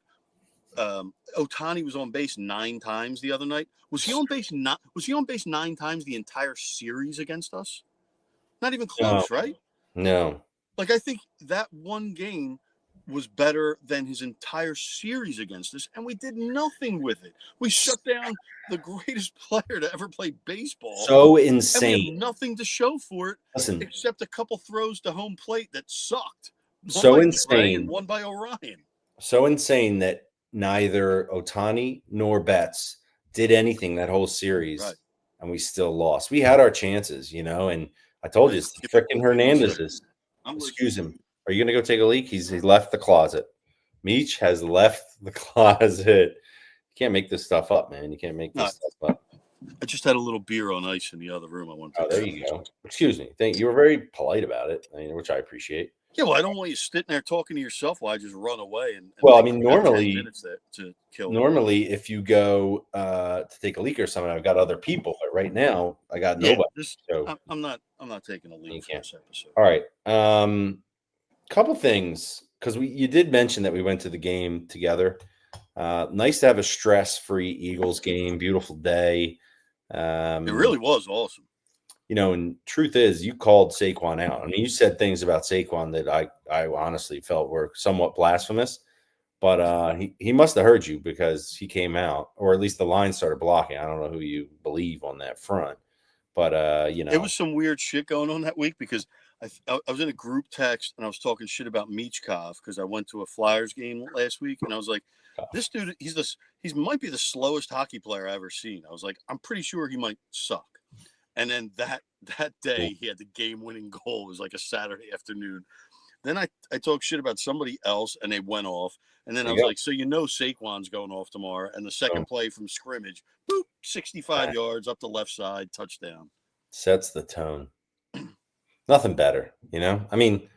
Speaker 2: Ohtani was on base 9 times the other night. Was he on base 9 times the entire series against us? Not even close, right?
Speaker 1: No.
Speaker 2: Like, I think that one game was better than his entire series against us, and we did nothing with it. We shut down the greatest player to ever play baseball.
Speaker 1: So insane.
Speaker 2: And we have nothing to show for it except a couple throws to home plate that sucked.
Speaker 1: So insane.
Speaker 2: And one by Orion.
Speaker 1: So insane that neither Ohtani nor Betts did anything that whole series, and we still lost. We had our chances, and I told you, it's the freaking Hernandez's. Excuse him. Are you going to go take a leak? He's left the closet. Meech has left the closet. You can't make this stuff up, man. You can't make this stuff up.
Speaker 2: I just had a little beer on ice in the other room. I wanted to.
Speaker 1: Oh, there you go. Excuse me. You were very polite about it, which I appreciate.
Speaker 2: Yeah, well, I don't want you sitting there talking to yourself while I just run away. And
Speaker 1: well, I mean, normally,
Speaker 2: to kill
Speaker 1: normally, if you go to take a leak or something, I've got other people. But right now, I got nobody.
Speaker 2: I'm not taking a leak for this episode.
Speaker 1: All right. Couple things, because you did mention that we went to the game together. Nice to have a stress-free Eagles game. Beautiful day.
Speaker 2: It really was awesome.
Speaker 1: And truth is, you called Saquon out. I mean, you said things about Saquon that I honestly felt were somewhat blasphemous. But he must have heard you because he came out, or at least the line started blocking. I don't know who you believe on that front, but
Speaker 2: It was some weird shit going on that week because I was in a group text and I was talking shit about Michkov because I went to a Flyers game last week and I was like, this dude, he might be the slowest hockey player I ever seen. I was like, I'm pretty sure he might suck. And then that day he had the game-winning goal. It was like a Saturday afternoon. Then I talked shit about somebody else and they went off. And then I was like, so Saquon's going off tomorrow. And the second play from scrimmage, boop, 65 yards up the left side, touchdown.
Speaker 1: Sets the tone. Nothing better, you know? I mean,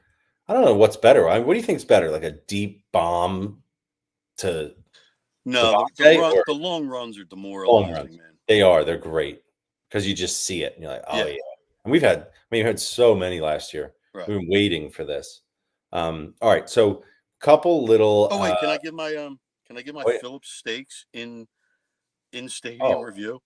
Speaker 1: I don't know what's better. What do you think's better? Like a deep bomb to
Speaker 2: the long runs are demoralizing, man.
Speaker 1: They are. They're great because you just see it and you're like, oh yeah. And we had so many last year.
Speaker 2: Right.
Speaker 1: We've been waiting for this. All right, so couple little.
Speaker 2: Oh wait, can I give my Phillips Stakes in stadium review?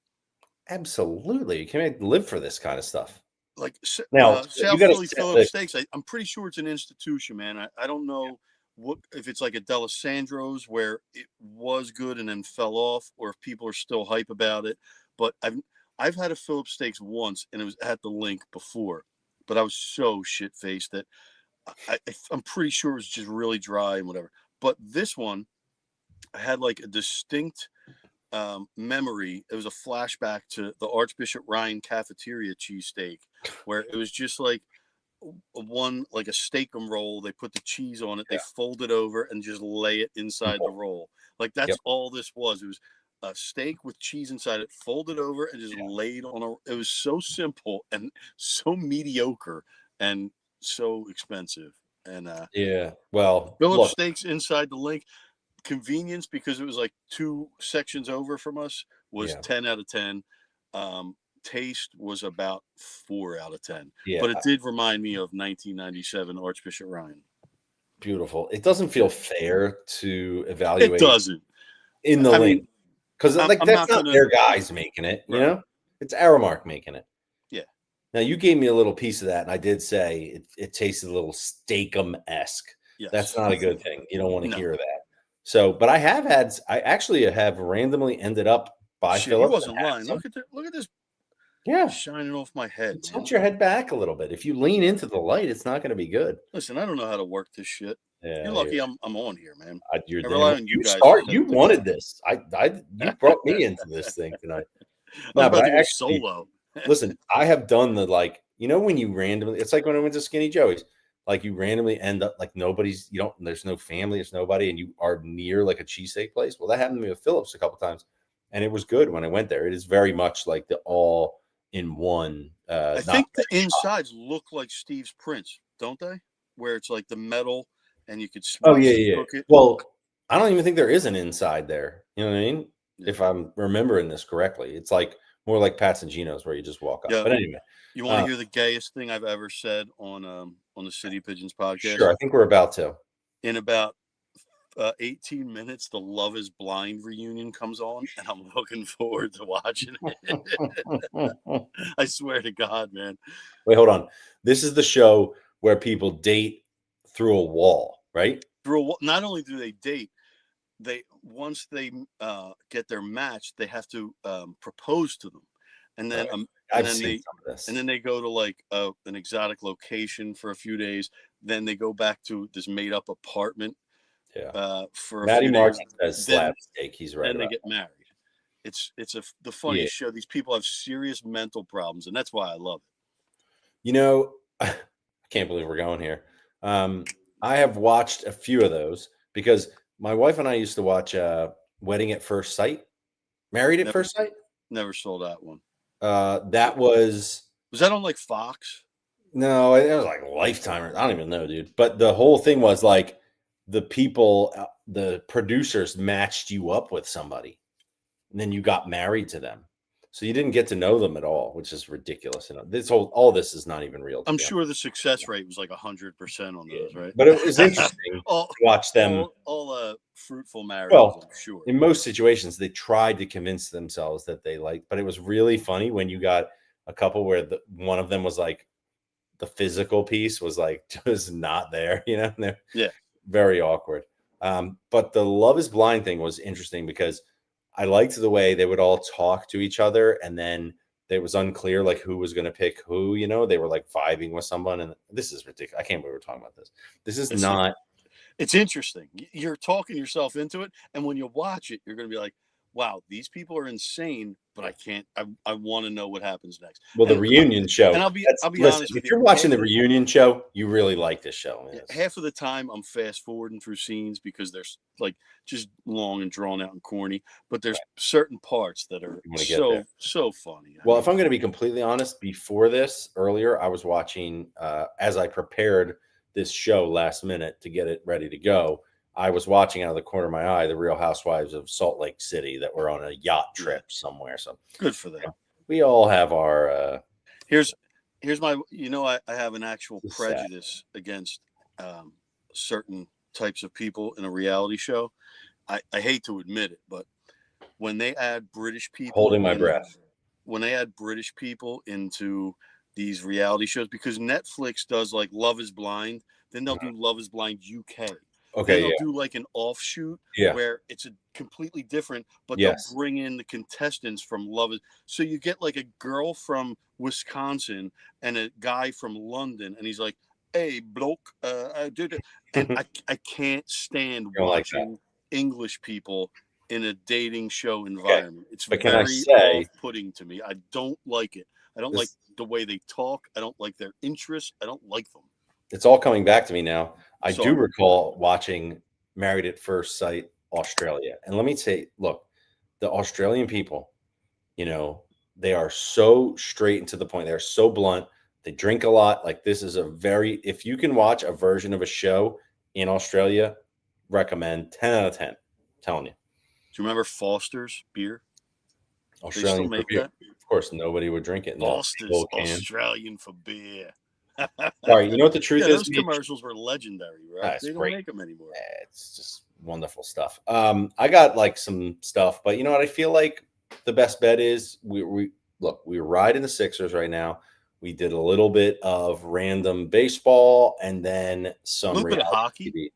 Speaker 1: Absolutely, you can't live for this kind of stuff.
Speaker 2: Like now, South Philly Phillips Stakes. I'm pretty sure it's an institution, man. I don't know what if it's like a D'Alessandro's where it was good and then fell off, or if people are still hype about it. But I've had a Phillips Stakes once, and it was at the link before, but I was so shit faced that I'm pretty sure it was just really dry and whatever. But this one, I had like a distinct memory. It was a flashback to the Archbishop Ryan cafeteria cheesesteak, where it was just like like a steak-'em roll. They put the cheese on it, they fold it over and just lay it inside the roll. Like that's all this was. It was a steak with cheese inside it, folded over and just laid on it was so simple and so mediocre and so expensive. And Phillips Steaks inside the link. Convenience, because it was like 2 sections over from us, was 10 out of 10. Taste was about 4 out of 10. But it did remind me of 1997 Archbishop Ryan.
Speaker 1: Beautiful. It doesn't feel fair to evaluate.
Speaker 2: It doesn't
Speaker 1: in the link because that's not their guys making it. You know, it's Aramark making it. Yeah. Now you gave me a little piece of that, and I did say it tasted a little Steakum-esque. Yes. That's not a good thing. You don't want to hear that. So, but I actually have randomly ended up by Phillips.
Speaker 2: He wasn't lying. Look at this. Yeah, shining off my head.
Speaker 1: Tilt your head back a little bit. If you lean into the light, it's not going to be good.
Speaker 2: Listen, I don't know how to work this shit. Yeah, you're lucky I'm on here, man. I
Speaker 1: rely on you guys. You wanted this. You brought me into this thing tonight.
Speaker 2: No, but I actually solo.
Speaker 1: Listen, I have done the when you randomly. It's like when I went to Skinny Joey's. Like you randomly end up like there's no family, there's nobody, and you are near like a cheesesteak place. Well, that happened to me with Phillips a couple times, and it was good when I went there. It is very much like the all-in-one.
Speaker 2: I think the insides look like Steve's prints, don't they? Where it's like the metal, and you could
Speaker 1: cook it. Well, I don't even think there is an inside there. You know what I mean? Yeah. If I'm remembering this correctly, it's like more like Pat's and Gino's where you just walk up. Yeah. But anyway,
Speaker 2: you want to hear the gayest thing I've ever said on the City Pigeons podcast?
Speaker 1: Sure, I think we're about to.
Speaker 2: In about 18 minutes, the Love is Blind reunion comes on, and I'm looking forward to watching it. I swear to God, man.
Speaker 1: Wait, hold on. This is the show where people date through a wall, right?
Speaker 2: Not only do they date, once they get their match, they have to propose to them, and then and then they go to like an exotic location for a few days. Then they go back to this made up apartment. Yeah. For
Speaker 1: Matty Martin says slapstick. He's right.
Speaker 2: And they get married. It's the funniest show. These people have serious mental problems, and that's why I love it.
Speaker 1: You know, I can't believe we're going here. I have watched a few of those because my wife and I used to watch Wedding at First Sight, Married at First Sight.
Speaker 2: Never saw that one.
Speaker 1: That was
Speaker 2: that on like Fox?
Speaker 1: No, it was like Lifetime. I don't even know, dude. But the whole thing was like the producers matched you up with somebody, and then you got married to them. So you didn't get to know them at all, which is ridiculous. And all this is not even real.
Speaker 2: I'm sure the success rate was like 100% on those, right?
Speaker 1: But it was interesting to watch them.
Speaker 2: All fruitful marriages,
Speaker 1: well,
Speaker 2: I'm sure.
Speaker 1: In most situations, they tried to convince themselves that they liked, but it was really funny when you got a couple where one of them was like, the physical piece was like just not there, you know? Yeah. Very awkward. But the Love is Blind thing was interesting because I liked the way they would all talk to each other, and then it was unclear like who was going to pick who. They were like vibing with someone, and this is ridiculous. I can't believe we're talking about this. This is not.
Speaker 2: It's interesting. You're talking yourself into it, and when you watch it, you're going to be like, "Wow, these people are insane." But I can't. I want to know what happens next.
Speaker 1: Well, the reunion show.
Speaker 2: And I'll be honest with you.
Speaker 1: If you're watching the reunion show, you really like this show. Man.
Speaker 2: Half of the time, I'm fast forwarding through scenes because they're like just long and drawn out and corny. But there's certain parts that are so funny.
Speaker 1: Well, if I'm going to be completely honest, before this, earlier, I was watching as I prepared this show last minute to get it ready to go. I was watching out of the corner of my eye the Real Housewives of Salt Lake City that were on a yacht trip somewhere. So
Speaker 2: good for them.
Speaker 1: We all have our.
Speaker 2: Here's my. I have an actual prejudice against certain types of people in a reality show. I hate to admit it, but when they add British people,
Speaker 1: holding my breath.
Speaker 2: When they add British people into these reality shows, because Netflix does like Love is Blind, then they'll do Love is Blind UK.
Speaker 1: Okay,
Speaker 2: they'll do like an offshoot where it's a completely different, but they'll bring in the contestants from Love Is. So you get like a girl from Wisconsin and a guy from London, and he's like, "Hey, bloke, I did it," and I can't stand watching English people in a dating show environment. It's very off-putting to me. I don't like it. I don't like the way they talk. I don't like their interests. I don't like them.
Speaker 1: It's all coming back to me now. I do recall watching Married at First Sight Australia. And let me say, look, the Australian people, they are so straight and to the point. They're so blunt. They drink a lot. Like this is if you can watch a version of a show in Australia, recommend 10 out of 10. I'm telling you.
Speaker 2: Do you remember Foster's beer?
Speaker 1: Australian
Speaker 2: they still make
Speaker 1: beer.
Speaker 2: that?
Speaker 1: Of course, nobody would drink it.
Speaker 2: Foster's Australian for beer.
Speaker 1: Sorry, you know what the truth is?
Speaker 2: Those commercials were legendary, right? They don't make them anymore.
Speaker 1: It's just wonderful stuff. I got like some stuff, but you know what? I feel like the best bet is we're riding the Sixers right now. We did a little bit of random baseball and then some
Speaker 2: bit of hockey.
Speaker 1: TV.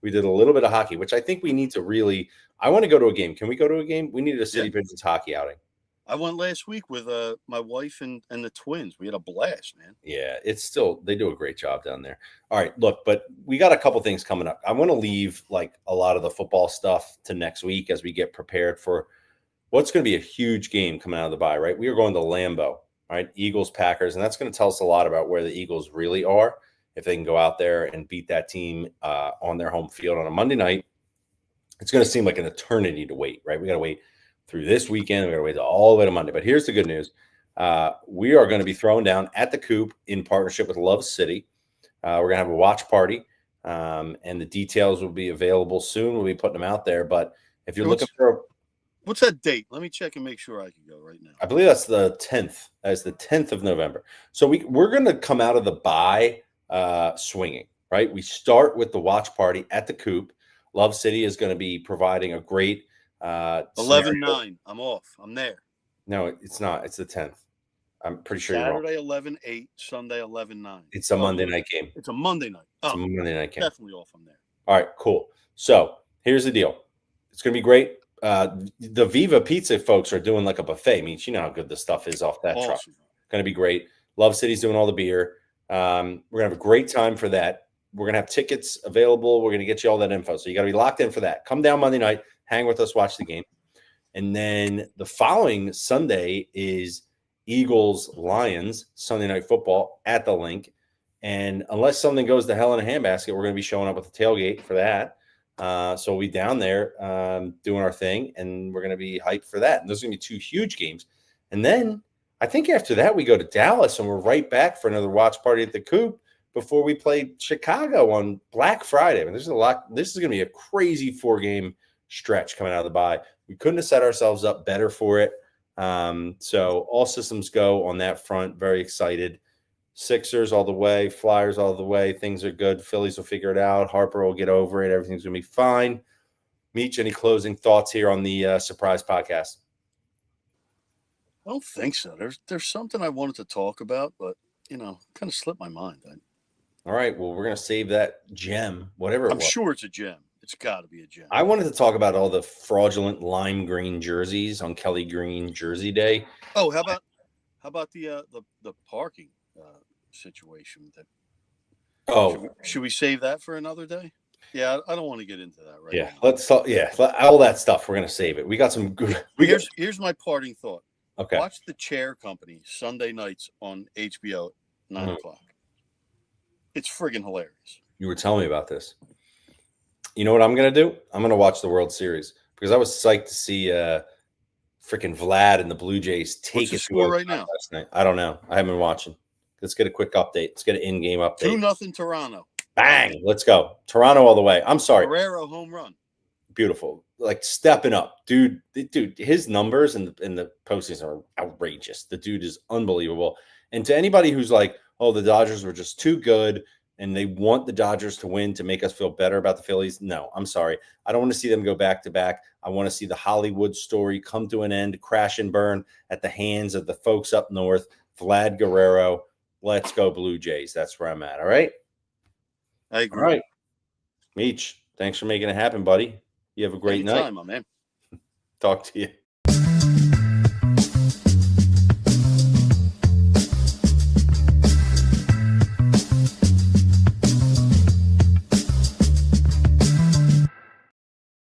Speaker 1: We did a little bit of hockey, which I think we need to really. I want to go to a game. Can we go to a game? We needed a City Pigeons hockey outing.
Speaker 2: I went last week with my wife and the twins. We had a blast, man.
Speaker 1: Yeah, they do a great job down there. All right, look, but we got a couple things coming up. I want to leave like a lot of the football stuff to next week as we get prepared for what's going to be a huge game coming out of the bye, right? We are going to Lambeau, right? Eagles, Packers, and that's going to tell us a lot about where the Eagles really are if they can go out there and beat that team on their home field on a Monday night. It's going to seem like an eternity to wait, right? We got to wait through this weekend. We got to wait all the way to Monday. But here's the good news. We are going to be throwing down at the Coop in partnership with Love City. We're going to have a watch party, and the details will be available soon. We'll be putting them out there. But if you're looking for
Speaker 2: what's that date? Let me check and make sure I can go right now.
Speaker 1: I believe that's the 10th. That's the 10th of November. So we're going to come out of the bye swinging, right? We start with the watch party at the Coop. Love City is going to be providing a great
Speaker 2: 11-9. I'm off. I'm there.
Speaker 1: No, it's not. It's the 10th. I'm pretty sure
Speaker 2: Saturday 11-8, Sunday 11-9.
Speaker 1: It's a Monday night game.
Speaker 2: It's a Monday night.
Speaker 1: It's a Monday night game.
Speaker 2: Definitely off. I'm there.
Speaker 1: All right, cool. So here's the deal. It's going to be great. The Viva Pizza folks are doing like a buffet. I mean, you know how good the stuff is off that truck. Going to be great. Love City's doing all the beer. We're going to have a great time for that. We're going to have tickets available. We're going to get you all that info. So you got to be locked in for that. Come down Monday night, hang with us, watch the game. And then the following Sunday is Eagles-Lions, Sunday Night Football at the Link. And unless something goes to hell in a handbasket, we're going to be showing up with the tailgate for that. So we'll be down there doing our thing, and we're going to be hyped for that. And those are going to be two huge games. And then I think after that we go to Dallas, and we're right back for another watch party at the Coop before we play Chicago on Black Friday. I mean, there's a lot. This is going to be a crazy 4-game stretch coming out of the bye. We couldn't have set ourselves up better for it. So all systems go on that front. Very excited. Sixers all the way, Flyers all the way. Things are good. Phillies will figure it out. Harper will get over it. Everything's going to be fine. Meech, any closing thoughts here on the surprise podcast?
Speaker 2: I don't think so. There's something I wanted to talk about, but, kind of slipped my mind.
Speaker 1: All right. Well, we're going to save that gem, whatever it was.
Speaker 2: I'm sure it's a gem. It's got to be a gem.
Speaker 1: I wanted to talk about all the fraudulent lime green jerseys on Kelly Green Jersey Day.
Speaker 2: Oh, how about the parking situation? Should we save that for another day? Yeah, I don't want to get into that right now.
Speaker 1: Let's talk. Yeah, all that stuff. We're gonna save it. We got some good.
Speaker 2: Here's my parting thought.
Speaker 1: Okay.
Speaker 2: Watch The Chair Company Sunday nights on HBO at 9 o'clock. It's friggin' hilarious.
Speaker 1: You were telling me about this. You know what I'm going to do? I'm going to watch the World Series because I was psyched to see freaking Vlad and the Blue Jays take
Speaker 2: What's the
Speaker 1: it
Speaker 2: score right now?
Speaker 1: last night. I don't know. I haven't been watching. Let's get a quick update. Let's get an in-game update.
Speaker 2: 2-0 Toronto.
Speaker 1: Bang. Let's go. Toronto all the way. I'm sorry.
Speaker 2: Guerrero home run.
Speaker 1: Beautiful. Like stepping up. Dude, his numbers in the postseason are outrageous. The dude is unbelievable. And to anybody who's like, oh, the Dodgers were just too good and they want the Dodgers to win to make us feel better about the Phillies. No, I'm sorry. I don't want to see them go back to back. I want to see the Hollywood story come to an end, crash and burn at the hands of the folks up north. Vlad Guerrero. Let's go Blue Jays. That's where I'm at. All right.
Speaker 2: I agree.
Speaker 1: All right. Meech, thanks for making it happen, buddy. You have a great night.
Speaker 2: My man.
Speaker 1: Talk to you.